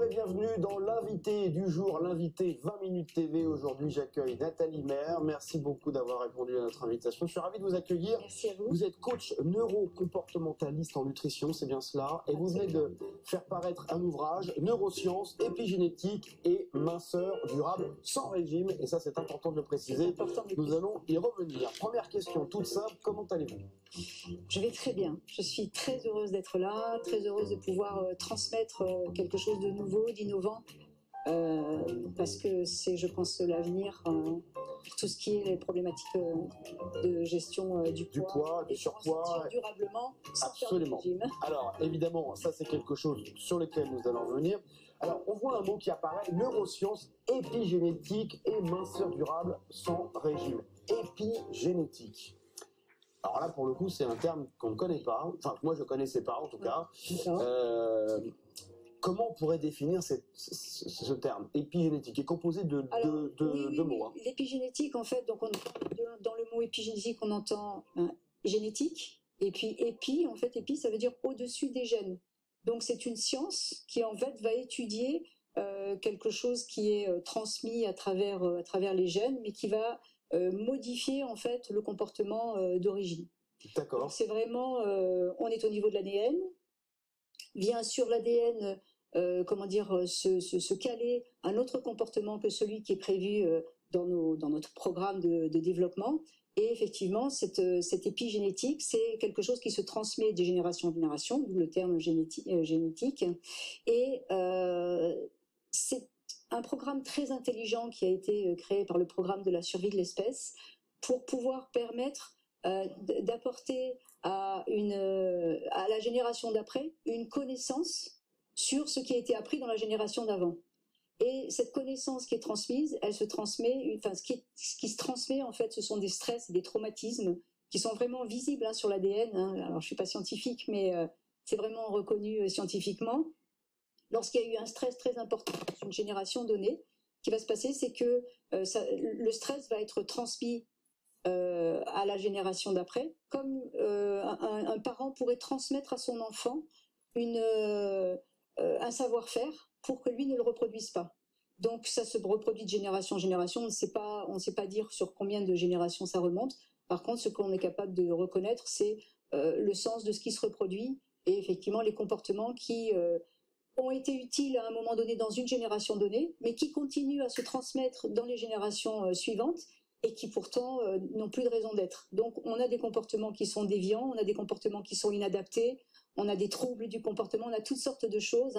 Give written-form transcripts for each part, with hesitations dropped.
Bonjour et bienvenue dans l'invité du jour, l'invité 20 minutes TV. Aujourd'hui, j'accueille Nathalie Maire. Merci beaucoup d'avoir répondu à notre invitation. Je suis ravi de vous accueillir. Merci à vous. Vous êtes coach neurocomportementaliste en nutrition, c'est bien cela. Et vous venez de faire paraître un ouvrage, Neurosciences, épigénétique et minceur durable sans régime. Et ça, c'est important de le préciser. Nous allons y revenir. Première question toute simple, comment allez-vous ? Je vais très bien. Je suis très heureuse d'être là, très heureuse de pouvoir transmettre quelque chose de nouveau, d'innovant, parce que c'est, je pense, l'avenir pour tout ce qui est les problématiques de gestion du poids, du surpoids, durablement, sans absolument. faire de régime. Alors, évidemment, ça c'est quelque chose sur lequel nous allons revenir. Alors, on voit un mot qui apparaît, neurosciences, épigénétique et minceur durable sans régime. Épigénétique. Alors là, pour le coup, c'est un terme qu'on ne connaît pas. Enfin, moi, je ne connaissais pas, en tout cas. Comment on pourrait définir ce terme épigénétique, qui est composé de deux mots. Hein. L'épigénétique, en fait, donc dans le mot épigénétique, on entend génétique. Et puis épi, en fait, épi, ça veut dire au-dessus des gènes. Donc c'est une science qui, en fait, va étudier quelque chose qui est transmis à travers les gènes, mais qui va modifier en fait le comportement d'origine. D'accord. C'est vraiment, on est au niveau de l'ADN. Vient sur l'ADN, se caler un autre comportement que celui qui est prévu dans notre programme de développement. Et effectivement, cette épigénétique, c'est quelque chose qui se transmet de génération en génération, d'où le terme génétique. Et c'est un programme très intelligent qui a été créé par le programme de la survie de l'espèce pour pouvoir permettre d'apporter à la génération d'après une connaissance sur ce qui a été appris dans la génération d'avant. Et cette connaissance qui est transmise, elle se transmet, enfin ce qui se transmet en fait, ce sont des stress et des traumatismes qui sont vraiment visibles sur l'ADN. Alors je suis pas scientifique, mais c'est vraiment reconnu scientifiquement. Lorsqu'il y a eu un stress très important sur une génération donnée, ce qui va se passer, c'est que le stress va être transmis à la génération d'après, comme un parent pourrait transmettre à son enfant un savoir-faire pour que lui ne le reproduise pas. Donc ça se reproduit de génération en génération, on ne sait pas dire sur combien de générations ça remonte. Par contre, ce qu'on est capable de reconnaître, c'est le sens de ce qui se reproduit et effectivement les comportements qui ont été utiles à un moment donné dans une génération donnée, mais qui continuent à se transmettre dans les générations suivantes et qui pourtant n'ont plus de raison d'être. Donc on a des comportements qui sont déviants, on a des comportements qui sont inadaptés, on a des troubles du comportement, on a toutes sortes de choses.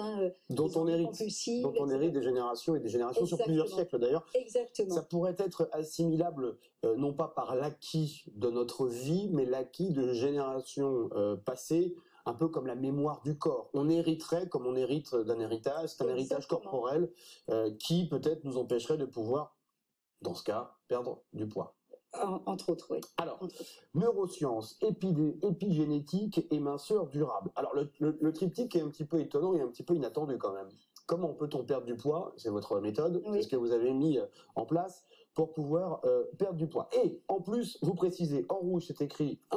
Dont on hérite des générations et des générations. Exactement. Sur plusieurs siècles d'ailleurs. Exactement. Ça pourrait être assimilable non pas par l'acquis de notre vie, mais l'acquis de générations passées, un peu comme la mémoire du corps. On hériterait comme on hérite d'un héritage, c'est un héritage corporel qui peut-être nous empêcherait de pouvoir, dans ce cas, perdre du poids. Entre autres, oui. Alors, neurosciences, épigénétique et minceur durable. Alors, le triptyque est un petit peu étonnant et un petit peu inattendu quand même. Comment peut-on perdre du poids? C'est votre méthode, oui. C'est ce que vous avez mis en place pour pouvoir perdre du poids. Et en plus, vous précisez, en rouge,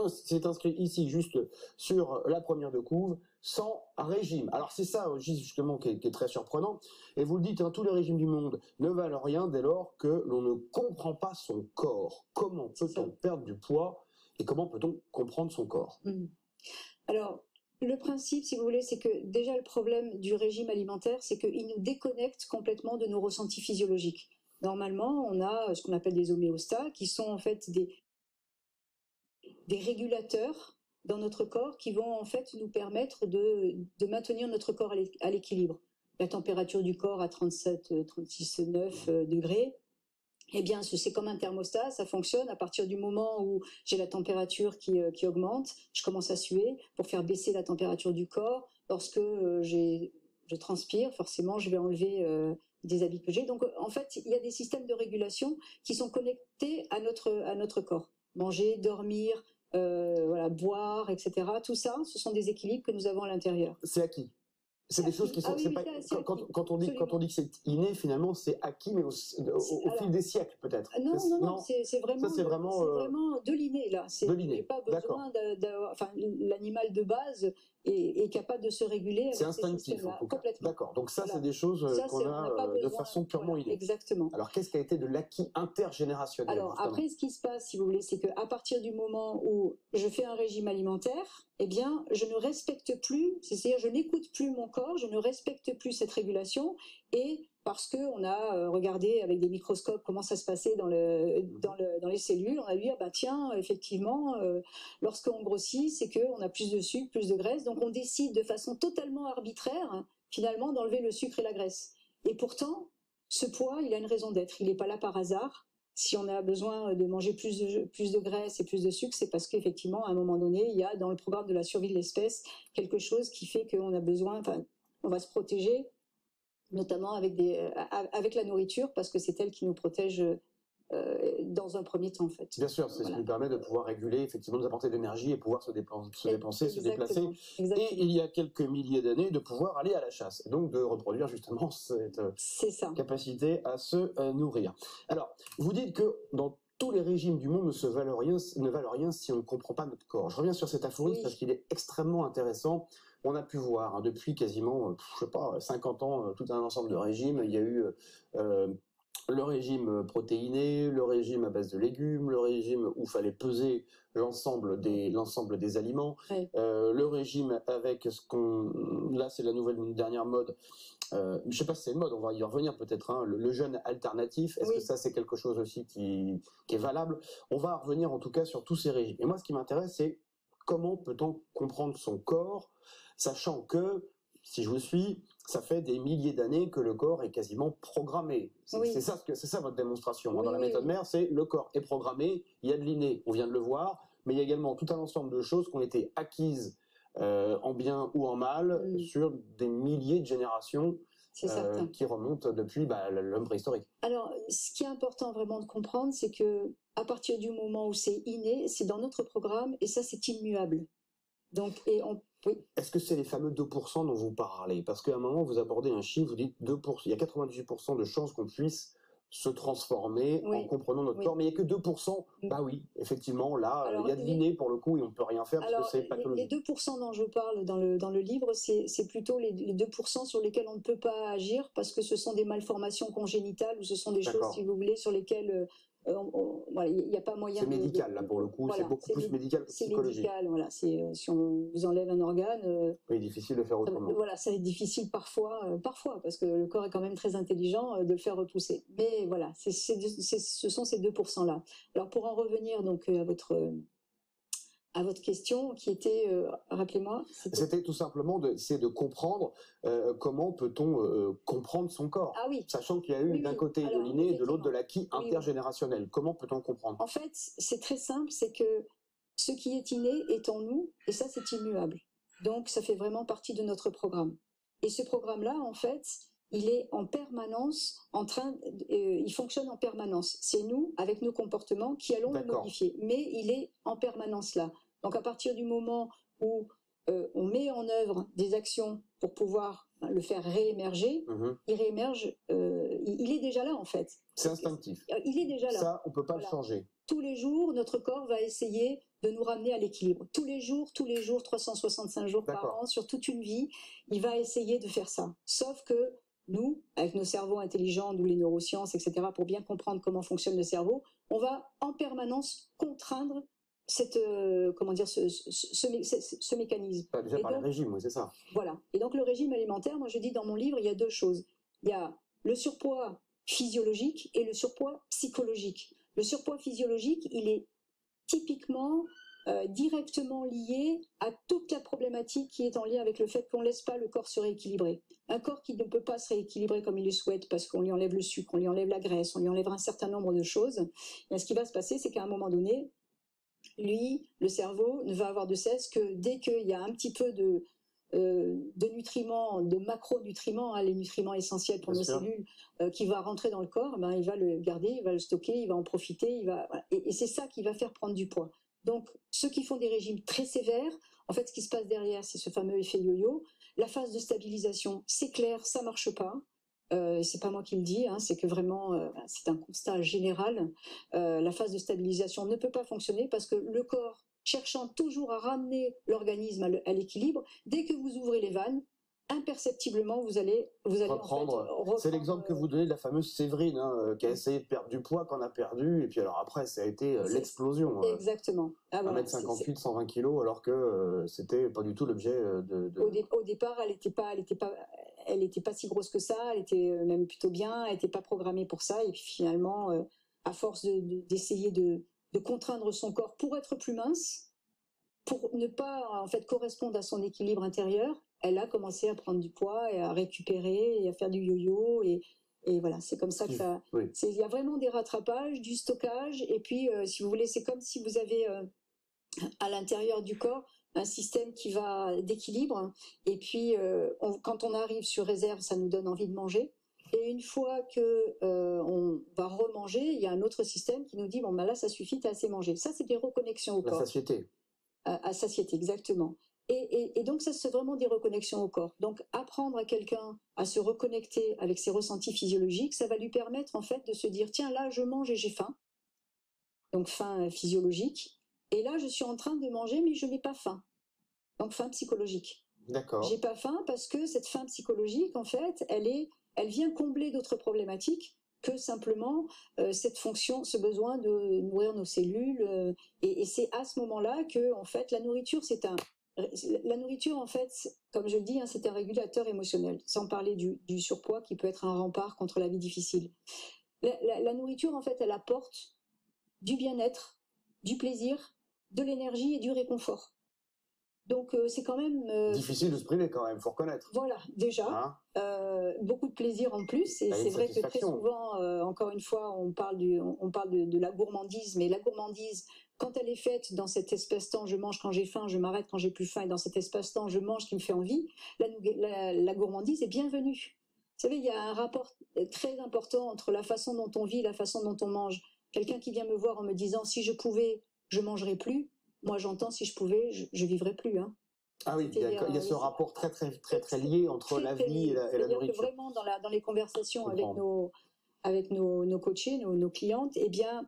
c'est inscrit ici, juste sur la première de couve, sans régime. Alors c'est ça justement qui est très surprenant. Et vous le dites, tous les régimes du monde ne valent rien dès lors que l'on ne comprend pas son corps. Comment peut-on perdre du poids et comment peut-on comprendre son corps? Alors, le principe, si vous voulez, c'est que déjà le problème du régime alimentaire, c'est qu'il nous déconnecte complètement de nos ressentis physiologiques. Normalement, on a ce qu'on appelle des homéostats, qui sont en fait des régulateurs dans notre corps qui vont en fait nous permettre de maintenir notre corps à l'équilibre. La température du corps à 37, 36, 9 degrés, eh bien c'est comme un thermostat, ça fonctionne à partir du moment où j'ai la température qui augmente, je commence à suer pour faire baisser la température du corps. Lorsque je transpire, forcément je vais enlever des habits que j'ai. Donc en fait, il y a des systèmes de régulation qui sont connectés à notre corps. Manger, dormir, boire, etc. Tout ça, ce sont des équilibres que nous avons à l'intérieur. C'est acquis. C'est des choses qui sont. Quand on dit que c'est inné, finalement, c'est acquis, mais au fil des siècles, peut-être. Non, c'est vraiment de l'inné, là. Il n'y a pas besoin l'animal de base est capable de se réguler. C'est instinctif, en tout cas. Complètement. D'accord. Donc ça, Voilà. c'est des choses qu'on a de façon purement innée. Exactement. Alors, qu'est-ce qui a été de l'acquis intergénérationnel? Alors, justement. Après, ce qui se passe, si vous voulez, c'est qu'à partir du moment où je fais un régime alimentaire, eh bien, je ne respecte plus, c'est-à-dire je n'écoute plus mon corps, je ne respecte plus cette régulation, et parce qu'on a regardé avec des microscopes comment ça se passait dans les cellules, on a vu, ah bah tiens, effectivement, lorsqu'on grossit, c'est qu'on a plus de sucre, plus de graisse, donc on décide de façon totalement arbitraire, finalement, d'enlever le sucre et la graisse. Et pourtant, ce poids, il a une raison d'être, il n'est pas là par hasard. Si on a besoin de manger plus de graisse et plus de sucre, c'est parce qu'effectivement, à un moment donné, il y a dans le programme de la survie de l'espèce quelque chose qui fait qu'on a besoin, enfin, on va se protéger, notamment avec la nourriture, parce que c'est elle qui nous protège dans un premier temps, en fait. Bien sûr, c'est ce qui nous permet de pouvoir réguler, effectivement, nous apporter de l'énergie et pouvoir se dépenser, se déplacer. Exactement. Et il y a quelques milliers d'années, de pouvoir aller à la chasse. Et donc de reproduire justement cette capacité à se nourrir. Alors, vous dites que dans tous les régimes du monde ne valent rien si on ne comprend pas notre corps. Je reviens sur cet aphorisme parce qu'il est extrêmement intéressant. On a pu voir depuis quasiment, je sais pas, 50 ans, tout un ensemble de régimes. Il y a eu le régime protéiné, le régime à base de légumes, le régime où il fallait peser l'ensemble des aliments, le régime avec là c'est la dernière mode, je ne sais pas si c'est une mode, on va y revenir peut-être, hein, le jeûne alternatif, est-ce que ça c'est quelque chose aussi qui est valable? On va revenir en tout cas sur tous ces régimes. Et moi ce qui m'intéresse, c'est comment peut-on comprendre son corps, sachant que, si je vous suis, ça fait des milliers d'années que le corps est quasiment programmé. C'est ça votre démonstration. Dans la méthode mère, c'est le corps est programmé, il y a de l'inné, on vient de le voir, mais il y a également tout un ensemble de choses qui ont été acquises en bien ou en mal sur des milliers de générations qui remontent depuis l'homme préhistorique. Alors, ce qui est important vraiment de comprendre, c'est que à partir du moment où c'est inné, c'est dans notre programme et ça, c'est immuable. Donc, Est-ce que c'est les fameux 2% dont vous parlez? Parce qu'à un moment, vous abordez un chiffre, vous dites 2%, il y a 98% de chances qu'on puisse se transformer en comprenant notre corps, mais il n'y a que 2%. Bah oui, effectivement, là, alors, il y a de l'inné pour le coup et on ne peut rien faire parce que c'est pathologique. Les 2% dont je parle dans le livre, c'est plutôt les 2% sur lesquels on ne peut pas agir parce que ce sont des malformations congénitales ou ce sont des choses, si vous voulez, sur lesquelles il n'y a pas moyen. C'est médical, là, pour le coup, c'est beaucoup plus médical que psychologique. C'est médical, voilà. Si on vous enlève un organe. Oui, difficile de faire autrement. Voilà, ça va être difficile parfois, parce que le corps est quand même très intelligent de le faire repousser. Mais voilà, ce sont ces 2%-là. Alors, pour en revenir donc à votre question qui était, rappelez-moi. C'était tout simplement de comprendre comment peut-on comprendre son corps, sachant qu'il y a eu d'un côté de l'inné et de l'autre de l'acquis intergénérationnel. Comment peut-on comprendre? En fait, c'est très simple, c'est que ce qui est inné est en nous et ça c'est immuable. Donc ça fait vraiment partie de notre programme. Et ce programme-là, en fait, il est en permanence il fonctionne en permanence. C'est nous, avec nos comportements, qui allons le modifier. Mais il est en permanence là. Donc à partir du moment où on met en œuvre des actions pour pouvoir le faire réémerger, il réémerge, il est déjà là en fait. C'est instinctif. Il est déjà là. Ça, on ne peut pas le changer. Tous les jours, notre corps va essayer de nous ramener à l'équilibre. Tous les jours, 365 jours par an, sur toute une vie, il va essayer de faire ça. Sauf que nous, avec nos cerveaux intelligents, d'où les neurosciences, etc., pour bien comprendre comment fonctionne le cerveau, on va en permanence contraindre ce mécanisme. Déjà par les régimes, oui, c'est ça. Voilà. Et donc le régime alimentaire, moi je dis dans mon livre, il y a deux choses. Il y a le surpoids physiologique et le surpoids psychologique. Le surpoids physiologique, il est typiquement directement lié à toute la problématique qui est en lien avec le fait qu'on ne laisse pas le corps se rééquilibrer. Un corps qui ne peut pas se rééquilibrer comme il le souhaite parce qu'on lui enlève le sucre, on lui enlève la graisse, on lui enlève un certain nombre de choses. Et ce qui va se passer, c'est qu'à un moment donné, lui, le cerveau, ne va avoir de cesse que dès qu'il y a un petit peu de nutriments, de macronutriments, les nutriments essentiels pour nos cellules, qui va rentrer dans le corps, il va le garder, il va le stocker, il va en profiter, et c'est ça qui va faire prendre du poids. Donc, ceux qui font des régimes très sévères, en fait, ce qui se passe derrière, c'est ce fameux effet yo-yo. La phase de stabilisation, c'est clair, ça marche pas. C'est pas moi qui le dis, c'est que vraiment, c'est un constat général. La phase de stabilisation ne peut pas fonctionner parce que le corps cherchant toujours à ramener l'organisme à l'équilibre. Dès que vous ouvrez les vannes, imperceptiblement, vous allez reprendre. En fait, reprendre. C'est l'exemple que vous donnez de la fameuse Séverine, qui a essayé de perdre du poids, qu'on a perdu, et puis alors après, ça a été l'explosion. Exactement. Ah, voilà, 1m58, 120 kg, alors que c'était pas du tout l'objet de... Au départ, elle était pas si grosse que ça, elle était même plutôt bien, elle n'était pas programmée pour ça, et puis finalement, à force d'essayer de contraindre son corps pour être plus mince, pour ne pas en fait correspondre à son équilibre intérieur, elle a commencé à prendre du poids et à récupérer et à faire du yo-yo, et voilà, c'est comme ça que ça... Oui. Il y a vraiment des rattrapages, du stockage, et puis si vous voulez, c'est comme si vous avez à l'intérieur du corps un système qui va d'équilibre, et puis quand on arrive sur réserve, ça nous donne envie de manger. Et une fois que on va remanger, il y a un autre système qui nous dit bon ben là ça suffit, t'as assez mangé. Ça c'est des reconnexions au corps. La satiété. À satiété, exactement. Et donc ça c'est vraiment des reconnexions au corps. Donc apprendre à quelqu'un à se reconnecter avec ses ressentis physiologiques, ça va lui permettre en fait de se dire tiens là je mange et j'ai faim. Donc faim physiologique. Et là je suis en train de manger mais je n'ai pas faim. Donc faim psychologique. D'accord. J'ai pas faim parce que cette faim psychologique en fait elle vient combler d'autres problématiques que simplement cette fonction, ce besoin de nourrir nos cellules. Et c'est à ce moment-là que, en fait, la nourriture, la nourriture, en fait, comme je le dis, hein, c'est un régulateur émotionnel, sans parler du surpoids qui peut être un rempart contre la vie difficile. La nourriture, en fait, elle apporte du bien-être, du plaisir, de l'énergie et du réconfort. Donc c'est quand même... difficile de se priver quand même, il faut reconnaître. Voilà, déjà. Beaucoup de plaisir en plus. Et c'est vrai que très souvent, encore une fois, on parle de la gourmandise. Mais la gourmandise, quand elle est faite dans cet espace-temps, je mange quand j'ai faim, je m'arrête quand j'ai plus faim, et dans cet espace-temps, je mange ce qui me fait envie, la gourmandise est bienvenue. Vous savez, il y a un rapport très important entre la façon dont on vit et la façon dont on mange. Quelqu'un qui vient me voir en me disant « si je pouvais, je ne mangerais plus », moi, j'entends, si je pouvais, je vivrais plus. Hein. Ah oui, il y a ce rapport très lié entre la vie et la nourriture. Que vraiment, dans les conversations avec nos coachés, nos clientes, eh bien,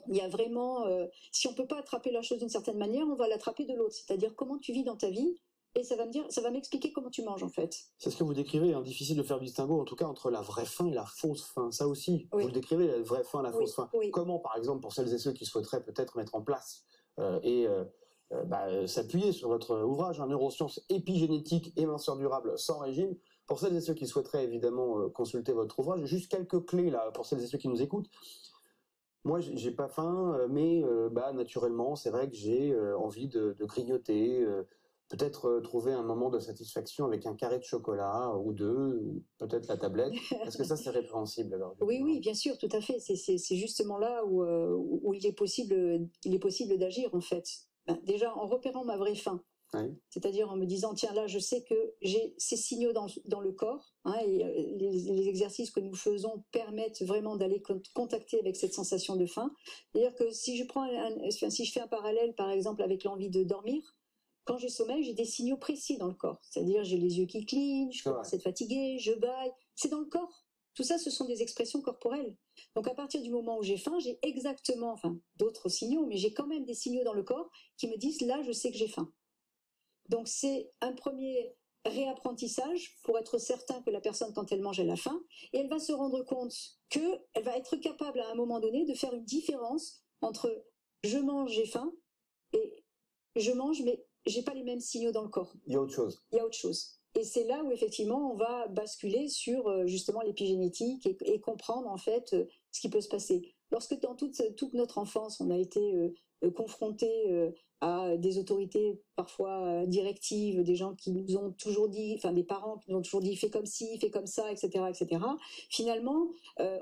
il y a vraiment, si on ne peut pas attraper la chose d'une certaine manière, on va l'attraper de l'autre. C'est-à-dire comment tu vis dans ta vie, et ça va m'expliquer comment tu manges, en fait. C'est ce que vous décrivez, hein, difficile de faire le distinguo, en tout cas, entre la vraie faim et la fausse faim. Ça aussi, vous le décrivez, la vraie faim, la fausse faim. Oui. Comment, par exemple, pour celles et ceux qui souhaiteraient peut-être mettre en place s'appuyer sur votre ouvrage, Neurosciences épigénétiques et minceur durable sans régime. Pour celles et ceux qui souhaiteraient évidemment consulter votre ouvrage, juste quelques clés là pour celles et ceux qui nous écoutent. Moi, j'ai pas faim, mais naturellement, c'est vrai que j'ai envie de grignoter, peut-être trouver un moment de satisfaction avec un carré de chocolat ou deux, ou peut-être la tablette. Est-ce que ça, c'est répréhensible alors? Oui, bien sûr, tout à fait. C'est justement là où il est possible d'agir, en fait. Déjà, en repérant ma vraie faim. Oui. C'est-à-dire en me disant, tiens, là, je sais que j'ai ces signaux dans le corps, hein, et les exercices que nous faisons permettent vraiment d'aller contacter avec cette sensation de faim. C'est-à-dire que si je fais un parallèle, par exemple, avec l'envie de dormir, quand j'ai sommeil, j'ai des signaux précis dans le corps. C'est-à-dire, j'ai les yeux qui clignent, je commence à être fatiguée, je bâille. C'est dans le corps. Tout ça, ce sont des expressions corporelles. Donc, à partir du moment où j'ai faim, j'ai exactement, d'autres signaux, mais j'ai quand même des signaux dans le corps qui me disent, là, je sais que j'ai faim. Donc, c'est un premier réapprentissage pour être certain que la personne, quand elle mange, elle a faim. Et elle va se rendre compte qu'elle va être capable, à un moment donné, de faire une différence entre je mange, j'ai faim, et je mange, mais j'ai pas les mêmes signaux dans le corps. Il y a autre chose. Il y a autre chose. Et c'est là où, effectivement, on va basculer sur, justement, l'épigénétique et comprendre, en fait, ce qui peut se passer. Lorsque, dans toute notre enfance, on a été confrontés à des autorités, parfois directives, des gens qui nous ont toujours dit, des parents qui nous ont toujours dit, fais comme ci, fais comme ça, etc., etc., finalement,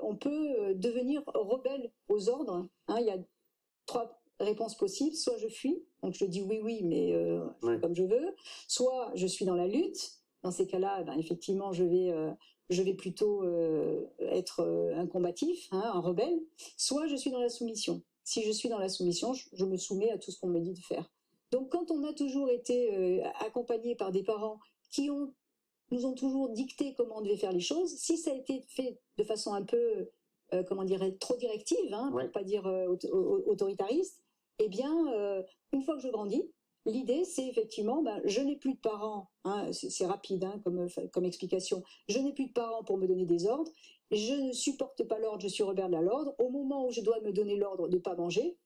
on peut devenir rebelle aux ordres. Hein, il y a 3 réponses possibles. Soit je fuis, donc je dis oui, mais je fais comme je veux. Soit je suis dans la lutte. Dans ces cas-là, effectivement, je vais plutôt être un combatif, un rebelle. Soit je suis dans la soumission. Si je suis dans la soumission, je me soumets à tout ce qu'on me dit de faire. Donc, quand on a toujours été accompagné par des parents qui nous ont toujours dicté comment on devait faire les choses, si ça a été fait de façon un peu, trop directive, pour pas dire autoritariste, eh bien, une fois que je grandis, l'idée, c'est effectivement, je n'ai plus de parents, hein, c'est rapide hein, comme explication, je n'ai plus de parents pour me donner des ordres, je ne supporte pas l'ordre, je suis rebelle à l'ordre, au moment où je dois me donner l'ordre de ne pas manger,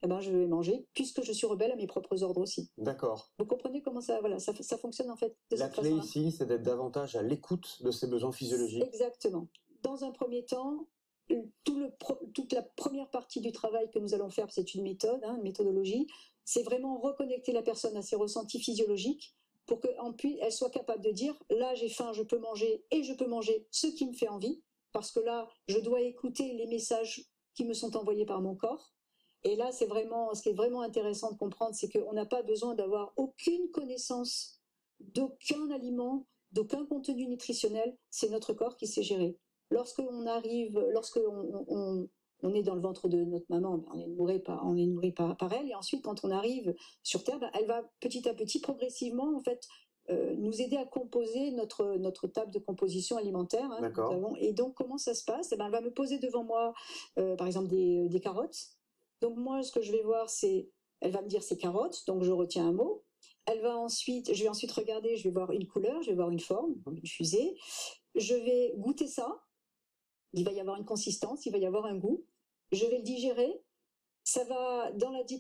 eh ben, je vais manger, puisque je suis rebelle à mes propres ordres aussi. D'accord. Vous comprenez comment ça, voilà, ça fonctionne en fait de La cette clé façon-là. ici, c'est d'être davantage à l'écoute de ses besoins physiologiques. Exactement. Dans un premier temps, toute la première partie du travail que nous allons faire, c'est une méthode, hein, une méthodologie, c'est vraiment reconnecter la personne à ses ressentis physiologiques pour qu'elle soit capable de dire, là j'ai faim, je peux manger et je peux manger ce qui me fait envie, parce que là, je dois écouter les messages qui me sont envoyés par mon corps. Et là, ce qui est vraiment intéressant de comprendre, c'est qu'on n'a pas besoin d'avoir aucune connaissance d'aucun aliment, d'aucun contenu nutritionnel, c'est notre corps qui sait gérer. Lorsqu'on est dans le ventre de notre maman, on est nourri par elle, et ensuite quand on arrive sur Terre, elle va petit à petit, progressivement, en fait, nous aider à composer notre table de composition alimentaire. Hein, et donc comment ça se passe? Elle va me poser devant moi, par exemple, des carottes. Donc moi, ce que je vais voir, elle va me dire c'est carottes, donc je retiens un mot. Je vais ensuite regarder, je vais voir une couleur, je vais voir une forme, une fusée. Je vais goûter ça. Il va y avoir une consistance, il va y avoir un goût. Je vais le digérer. Ça va,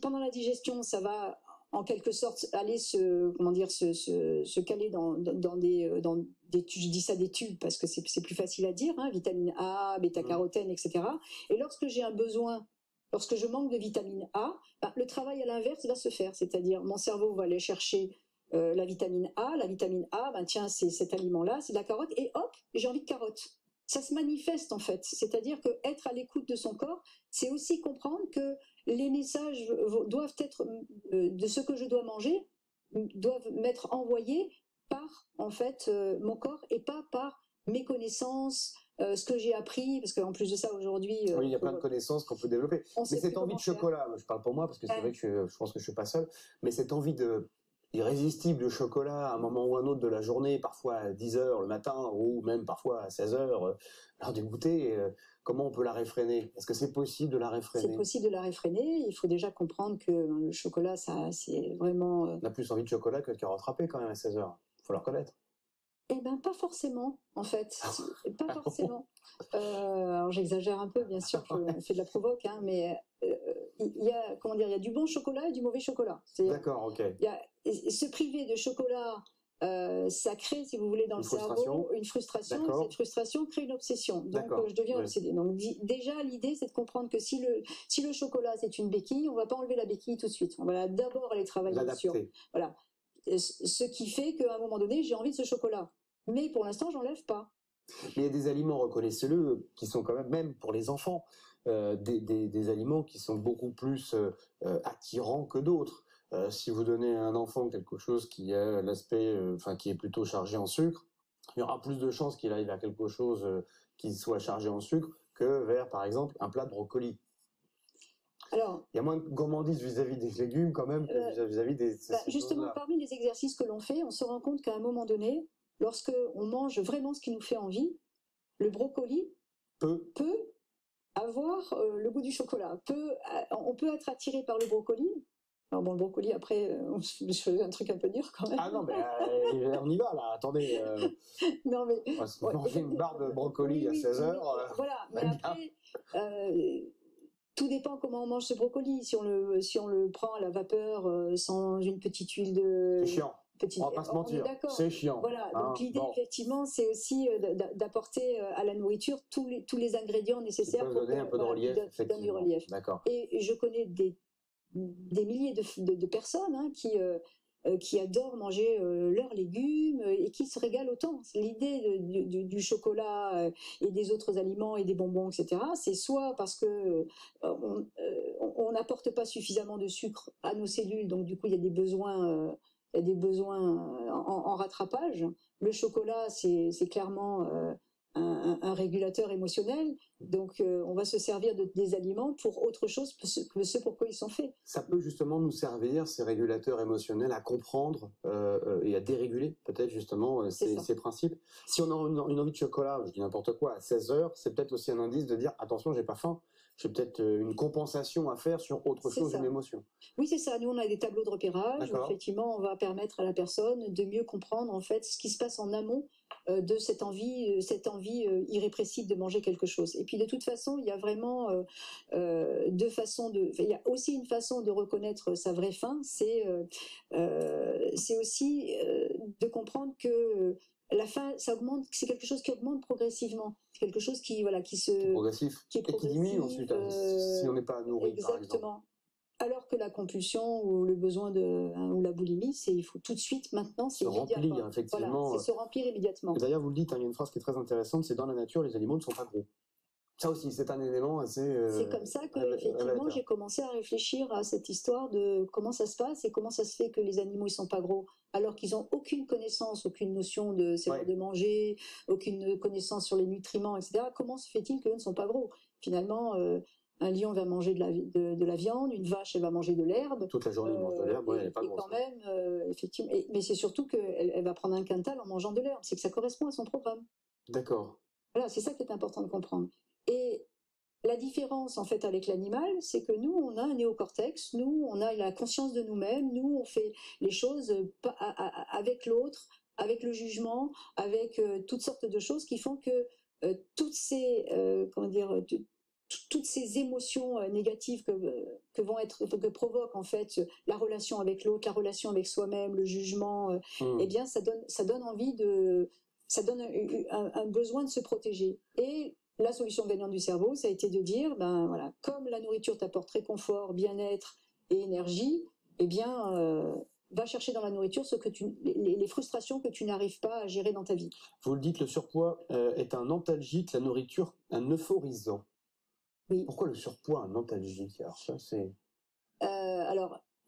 pendant la digestion, ça va en quelque sorte aller se caler dans des tubes. Je dis ça des tubes parce que c'est plus facile à dire, hein, vitamine A, bêta-carotène, etc. Et lorsque j'ai un besoin, lorsque je manque de vitamine A, le travail à l'inverse va se faire, c'est-à-dire mon cerveau va aller chercher la vitamine A. La vitamine A, tiens, c'est cet aliment-là, c'est de la carotte, et hop, j'ai envie de carotte. Ça se manifeste en fait, c'est-à-dire que être à l'écoute de son corps, c'est aussi comprendre que les messages doivent être de ce que je dois manger, doivent m'être envoyés par en fait mon corps et pas par mes connaissances, ce que j'ai appris, parce qu'en plus de ça aujourd'hui... oui, il y a plein de connaissances qu'on peut développer. Mais cette envie de chocolat, je parle pour moi, parce que c'est vrai que je pense que je ne suis pas seul, mais cette envie irrésistible de chocolat à un moment ou un autre de la journée, parfois à 10h le matin, ou même parfois à 16h, l'heure du goûter, comment on peut la réfréner? Est-ce que c'est possible de la réfréner? C'est possible de la réfréner. Il faut déjà comprendre que le chocolat, c'est vraiment... On a plus envie de chocolat que de carottes râpées quand même à 16h. Il faut le reconnaître. Eh bien, pas forcément, en fait. Pas forcément. Alors, j'exagère un peu, bien sûr, je fais de la provoque, hein, mais il y a du bon chocolat et du mauvais chocolat. D'accord, ok. Se priver de chocolat, ça crée, si vous voulez, dans le cerveau, une frustration. Et cette frustration crée une obsession. Donc, je deviens obsédée. Donc, déjà, l'idée, c'est de comprendre que si le chocolat, c'est une béquille, on ne va pas enlever la béquille tout de suite. On va d'abord aller travailler sur... Voilà. Ce qui fait qu'à un moment donné, j'ai envie de ce chocolat. Mais pour l'instant, j'enlève pas. Mais il y a des aliments, reconnaissez-le, qui sont quand même pour les enfants, des aliments qui sont beaucoup plus attirants que d'autres. Si vous donnez à un enfant quelque chose qui a qui est plutôt chargé en sucre, il y aura plus de chances qu'il arrive à quelque chose qui soit chargé en sucre que vers, par exemple, un plat de brocoli. Alors, il y a moins de gourmandise vis-à-vis des légumes quand même que vis-à-vis des... justement, parmi les exercices que l'on fait, on se rend compte qu'à un moment donné, lorsque on mange vraiment ce qui nous fait envie, le brocoli peut avoir le goût du chocolat. On peut être attiré par le brocoli. Alors bon, le brocoli, après, je fais un truc un peu dur quand même. Ah non, mais on y va là, attendez. Non, mais... On va se manger une barre de brocoli à 16h. Voilà, mais après... tout dépend comment on mange ce brocoli. Si on le prend à la vapeur sans une petite huile de... C'est chiant. On va pas se mentir. C'est chiant. Voilà. Donc l'idée, effectivement, c'est aussi d'apporter à la nourriture tous les ingrédients nécessaires pour donner un peu de relief. Donner du relief. D'accord. Et je connais des milliers de personnes qui adorent manger leurs légumes et qui se régalent autant. L'idée du chocolat et des autres aliments et des bonbons, etc., c'est soit parce que on n'apporte pas suffisamment de sucre à nos cellules, donc du coup il y a des besoins en rattrapage. Le chocolat, c'est clairement un régulateur émotionnel. Donc, on va se servir des aliments pour autre chose que ce pour quoi ils sont faits. Ça peut justement nous servir, ces régulateurs émotionnels, à comprendre et à déréguler peut-être justement ces principes. Si on a une envie de chocolat, je dis n'importe quoi, à 16 heures, c'est peut-être aussi un indice de dire attention, j'ai pas faim. J'ai peut-être une compensation à faire sur autre chose, une émotion. Oui, c'est ça. Nous, on a des tableaux de repérage où, effectivement, on va permettre à la personne de mieux comprendre en fait ce qui se passe en amont de cette envie irrépressible de manger quelque chose. Et puis, de toute façon, il y a vraiment deux façons il y a aussi une façon de reconnaître sa vraie faim. C'est aussi de comprendre que la faim, ça augmente, c'est quelque chose qui augmente progressivement. C'est quelque chose qui progressif et qui diminue ensuite si on n'est pas nourri. Exactement. Alors que la compulsion ou le besoin ou la boulimie, il faut tout de suite, maintenant, c'est immédiat. Se remplir, effectivement. Voilà, c'est se remplir immédiatement. D'ailleurs, vous le dites, il y a une phrase qui est très intéressante, c'est dans la nature, les animaux ne sont pas gros. Ça aussi, c'est un élément assez... c'est comme ça que, effectivement, j'ai commencé à réfléchir à cette histoire de comment ça se passe et comment ça se fait que les animaux ils sont pas gros, alors qu'ils n'ont aucune connaissance, aucune notion de de manger, aucune connaissance sur les nutriments, etc. Comment se fait-il qu'eux ne sont pas gros? Finalement, un lion va manger de la viande, une vache elle va manger de l'herbe. Toute la journée, elle mange de l'herbe, elle n'est pas grosse. Et quand même, effectivement, mais c'est surtout qu'elle va prendre un quintal en mangeant de l'herbe. C'est que ça correspond à son programme. D'accord. Voilà, c'est ça qui est important de comprendre. Et la différence, en fait, avec l'animal, c'est que nous, on a un néocortex, nous, on a la conscience de nous-mêmes, nous, on fait les choses avec l'autre, avec le jugement, avec toutes sortes de choses qui font que toutes ces émotions négatives que provoque en fait la relation avec l'autre, la relation avec soi-même, le jugement, eh bien ça donne envie ça donne un besoin de se protéger. Et la solution gagnante du cerveau, ça a été de dire, ben voilà, comme la nourriture t'apporte réconfort, bien-être et énergie, eh bien va chercher dans la nourriture les frustrations que tu n'arrives pas à gérer dans ta vie. Vous le dites, le surpoids est un antalgique, la nourriture un euphorisant. Oui. Pourquoi le surpoids un antalgique? Alors ça c'est.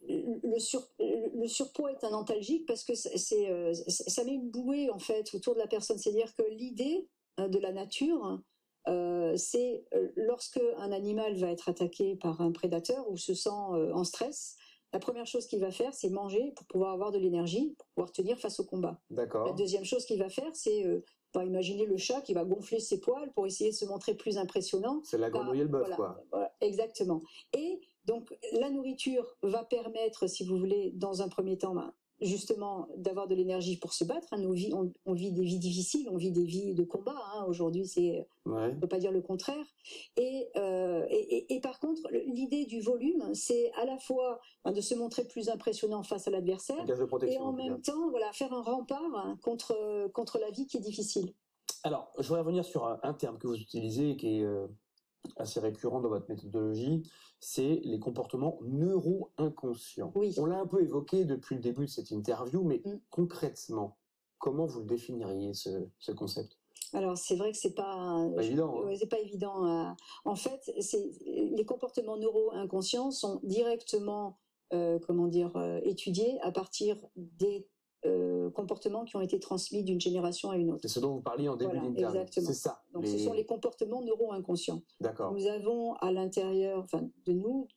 Le surpoids est un antalgique parce que ça met une bouée en fait autour de la personne. C'est-à-dire que l'idée de la nature, c'est lorsque un animal va être attaqué par un prédateur ou se sent en stress, la première chose qu'il va faire, c'est manger pour pouvoir avoir de l'énergie, pour pouvoir tenir face au combat. D'accord. La deuxième chose qu'il va faire, c'est imaginer le chat qui va gonfler ses poils pour essayer de se montrer plus impressionnant. C'est la grenouille et le bœuf, quoi. Voilà, exactement. Et donc, la nourriture va permettre, si vous voulez, dans un premier temps, justement, d'avoir de l'énergie pour se battre. On vit des vies difficiles, on vit des vies de combat. Aujourd'hui, on ne peut pas dire le contraire. Et par contre, l'idée du volume, c'est à la fois de se montrer plus impressionnant face à l'adversaire et en même temps, voilà, faire un rempart contre la vie qui est difficile. Alors, je voudrais revenir sur un terme que vous utilisez et qui est assez récurrent dans votre méthodologie, c'est les comportements neuro-inconscients. Oui. On l'a un peu évoqué depuis le début de cette interview, mais concrètement, comment vous le définiriez, ce concept? Alors, c'est vrai que c'est pas évident. C'est pas évident. En fait, les comportements neuro-inconscients sont directement, étudiés à partir des comportements qui ont été transmis d'une génération à une autre. C'est ce dont vous parliez en début d'interview. C'est ça. Donc, ce sont les comportements neuro-inconscients. D'accord. Nous avons à l'intérieur, de nous,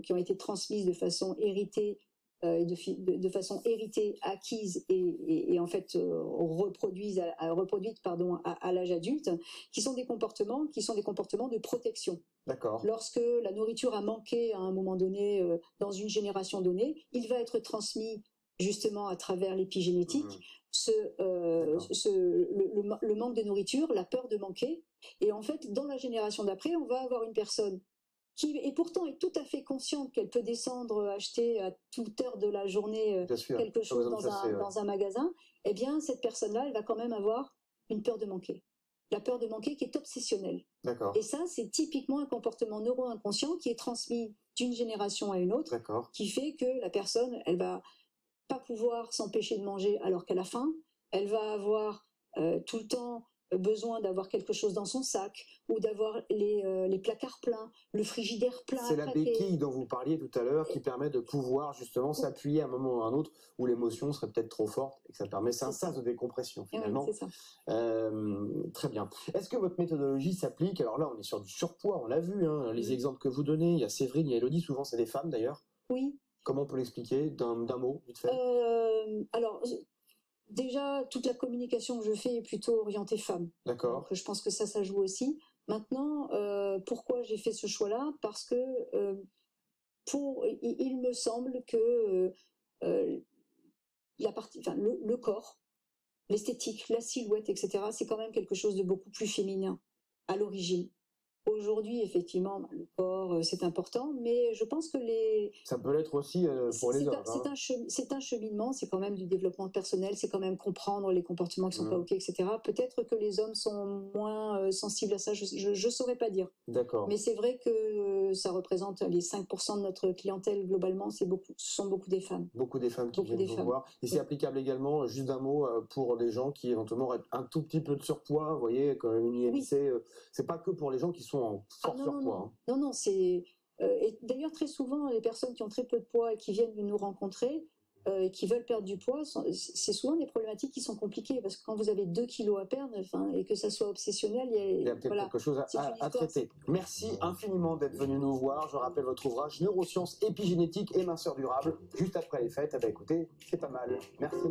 qui ont été transmises de façon héritée, de façon héritée, acquise et en fait reproduites à l'âge adulte, qui sont des comportements de protection. D'accord. Lorsque la nourriture a manqué à un moment donné dans une génération donnée, il va être transmis justement à travers l'épigénétique, le manque de nourriture, la peur de manquer. Et en fait, dans la génération d'après, on va avoir une personne qui est pourtant tout à fait consciente qu'elle peut descendre acheter à toute heure de la journée quelque chose dans un magasin. Eh bien, cette personne-là, elle va quand même avoir une peur de manquer. La peur de manquer qui est obsessionnelle. D'accord. Et ça, c'est typiquement un comportement neuro-inconscient qui est transmis d'une génération à une autre, qui fait que la personne, elle va pas pouvoir s'empêcher de manger alors qu'elle a faim, elle va avoir tout le temps besoin d'avoir quelque chose dans son sac ou d'avoir les placards pleins, le frigidaire plein. C'est la béquille dont vous parliez tout à l'heure qui permet de pouvoir justement s'appuyer à un moment ou à un autre où l'émotion serait peut-être trop forte et que ça permet, c'est un sas de décompression finalement. Ouais, c'est ça. très bien. Est-ce que votre méthodologie s'applique? Alors là, on est sur du surpoids, on l'a vu, hein, les Oui. exemples que vous donnez. Il y a Séverine, il y a Elodie, souvent c'est des femmes d'ailleurs. Oui. Comment on peut l'expliquer d'un mot, vite fait? Alors, déjà, toute la communication que je fais est plutôt orientée femme. D'accord. Donc, je pense que ça joue aussi. Maintenant, pourquoi j'ai fait ce choix-là? Parce que il me semble que le corps, l'esthétique, la silhouette, etc., c'est quand même quelque chose de beaucoup plus féminin à l'origine. Aujourd'hui, effectivement, le corps, c'est important, mais je pense que ça peut l'être aussi pour les hommes. C'est un cheminement, c'est quand même du développement personnel, c'est quand même comprendre les comportements qui sont pas OK, etc. Peut-être que les hommes sont moins sensibles à ça, je saurais pas dire. D'accord. Mais c'est vrai que ça représente les 5% de notre clientèle globalement, ce sont beaucoup des femmes. Beaucoup des femmes qui viennent vous voir. Et c'est applicable également, juste d'un mot, pour les gens qui éventuellement auraient un tout petit peu de surpoids, vous voyez, comme une IMC, c'est pas que pour les gens qui sont en fort surpoids. Non, c'est... et d'ailleurs, très souvent, les personnes qui ont très peu de poids et qui viennent nous rencontrer, et qui veulent perdre du poids, c'est souvent des problématiques qui sont compliquées, parce que quand vous avez 2 kilos à perdre, et que ça soit obsessionnel, il y a peut-être quelque chose à traiter. Merci infiniment d'être venu nous voir. Je rappelle votre ouvrage Neurosciences épigénétiques et minceur durable, juste après les fêtes. Eh bien, écoutez, c'est pas mal. Merci.